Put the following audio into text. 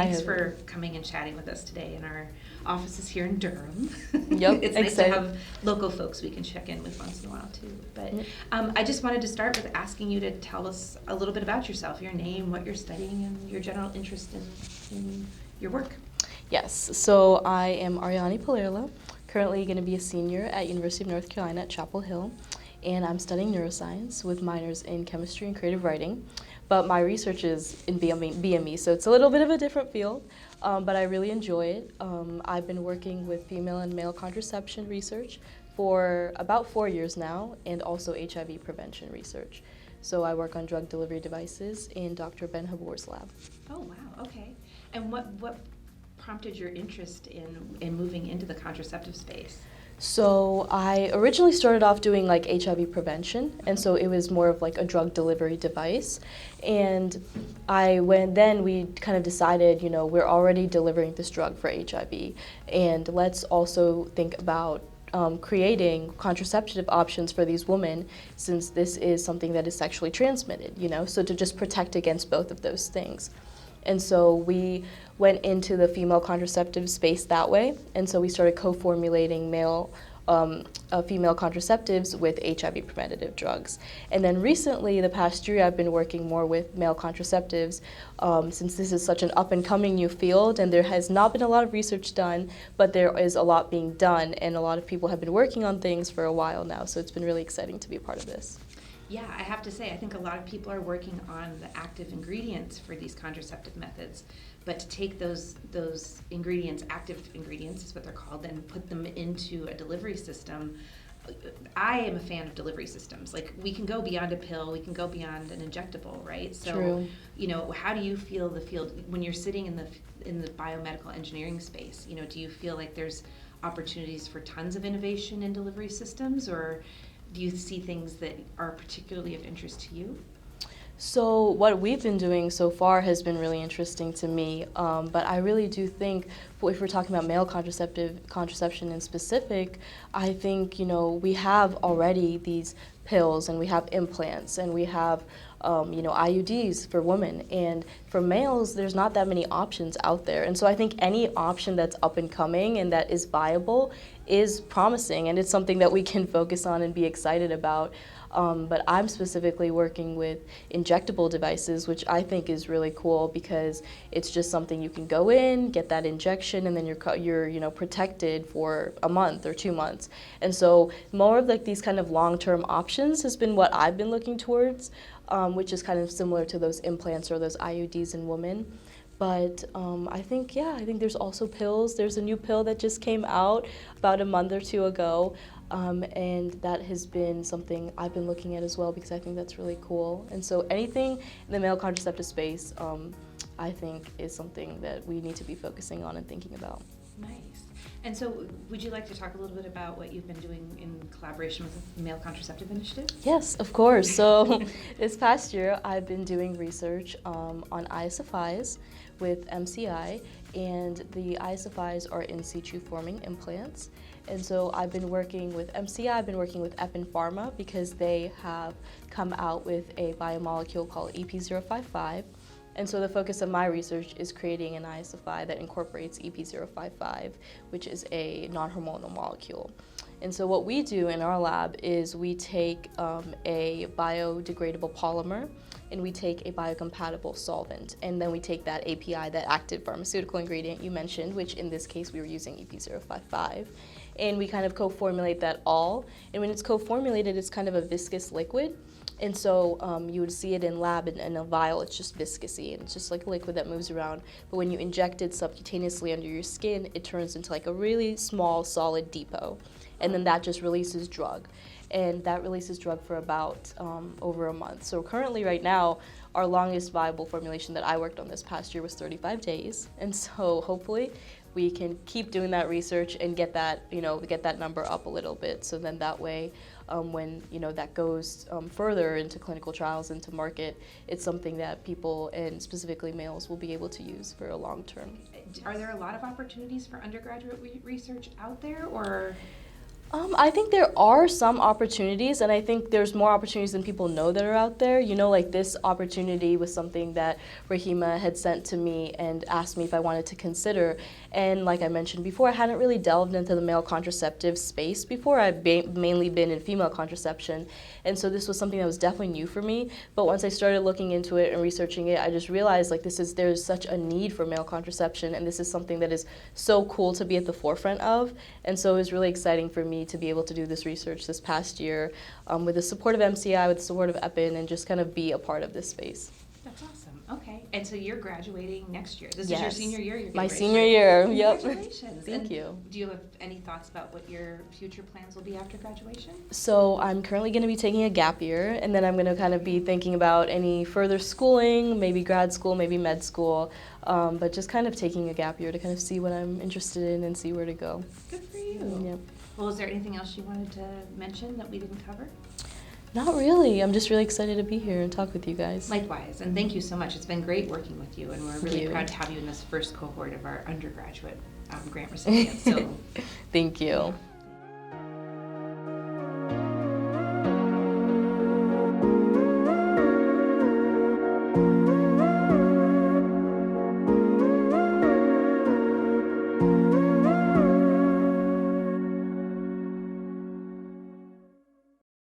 Thanks for coming and chatting with us today in our offices here in Durham. Yep, It's nice to excited. have local folks we can check in with once in a while too. But I just wanted to start with asking you to tell us a little bit about yourself, your name, what you're studying, and your general interest in your work. Yes, so I am Ariani Palerla, currently going to be a senior at University of North Carolina at Chapel Hill, and I'm studying neuroscience with minors in chemistry and creative writing. But my research is in BME, so it's a little bit of a different field, but I really enjoy it. I've been working with female and male contraception research for about 4 years now, and also HIV prevention research. So I work on drug delivery devices in Dr. Ben Habor's lab. Oh, wow, okay. And what prompted your interest in moving into the contraceptive space? So I originally started off doing like HIV prevention, and so it was more of like a drug delivery device. And then we kind of decided, you know, we're already delivering this drug for HIV, and let's also think about creating contraceptive options for these women, since this is something that is sexually transmitted, you know, so to just protect against both of those things. And so we went into the female contraceptive space that way. And so we started co-formulating female contraceptives with HIV preventative drugs. And then recently, the past year, I've been working more with male contraceptives, since this is such an up-and-coming new field, and there has not been a lot of research done, but there is a lot being done, and a lot of people have been working on things for a while now. So it's been really exciting to be a part of this. Yeah, I have to say, I think a lot of people are working on the active ingredients for these contraceptive methods, but to take those ingredients, active ingredients is what they're called, and put them into a delivery system. I am a fan of delivery systems. Like, we can go beyond a pill, we can go beyond an injectable, right? So, True. you know, how do you feel the field when you're sitting in the biomedical engineering space? You know, do you feel like there's opportunities for tons of innovation in delivery systems, or do you see things that are particularly of interest to you? So what we've been doing so far has been really interesting to me, but I really do think if we're talking about male contraception in specific, I think, you know, we have already these pills, and we have implants, and we have you know, IUDs for women, and for males there's not that many options out there. And so I think any option that's up and coming and that is viable is promising, and it's something that we can focus on and be excited about. But I'm specifically working with injectable devices, which I think is really cool because it's just something you can go in, get that injection, and then you're you know, protected for a month or 2 months. And so more of like these kind of long-term options has been what I've been looking towards, which is kind of similar to those implants or those IUDs in women. But I think there's also pills. There's a new pill that just came out about a month or two ago, and that has been something I've been looking at as well because I think that's really cool. And so anything in the male contraceptive space, I think is something that we need to be focusing on and thinking about. Nice. And so would you like to talk a little bit about what you've been doing in collaboration with the Male Contraceptive Initiative? Yes, of course. So this past year, I've been doing research on ISFIs with MCI, and the ISFIs are in situ forming implants. And so I've been working with MCI, I've been working with Eppin Pharma because they have come out with a biomolecule called EP055. And so the focus of my research is creating an ISFI that incorporates EP055, which is a non-hormonal molecule. And so what we do in our lab is we take a biodegradable polymer, and we take a biocompatible solvent, and then we take that API, that active pharmaceutical ingredient you mentioned, which in this case we were using EP055, and we kind of co-formulate that all. And when it's co-formulated, it's kind of a viscous liquid. And so you would see it in lab in a vial, it's just viscousy, and it's just like a liquid that moves around. But when you inject it subcutaneously under your skin, it turns into like a really small solid depot. And then that just releases drug. And that releases drug for about over a month. So currently right now, our longest viable formulation that I worked on this past year was 35 days. And so hopefully we can keep doing that research and get that, get that number up a little bit. So then that way, when that goes further into clinical trials, into market, it's something that people, and specifically males, will be able to use for a long term. Are there a lot of opportunities for undergraduate research out there, or? I think there are some opportunities, and I think there's more opportunities than people know that are out there. You know, like this opportunity was something that Rahima had sent to me and asked me if I wanted to consider. And like I mentioned before, I hadn't really delved into the male contraceptive space before. I'd mainly been in female contraception. And so this was something that was definitely new for me. But once I started looking into it and researching it, I just realized like there's such a need for male contraception, and this is something that is so cool to be at the forefront of. And so it was really exciting for me to be able to do this research this past year with the support of MCI, with the support of EPIN, and just kind of be a part of this space. That's awesome. Okay. And so you're graduating next year. This is Yes. your senior year? You're getting My ready to senior start. year, yep. Congratulations. Thank And you. do you have any thoughts about what your future plans will be after graduation? So I'm currently going to be taking a gap year, and then I'm going to kind of be thinking about any further schooling, maybe grad school, maybe med school, but just kind of taking a gap year to kind of see what I'm interested in and see where to go. Good for you. Yep. Well, is there anything else you wanted to mention that we didn't cover? Not really. I'm just really excited to be here and talk with you guys. Likewise, and thank you so much. It's been great working with you, and we're really you. proud to have you in this first cohort of our undergraduate grant recipients. So Thank you.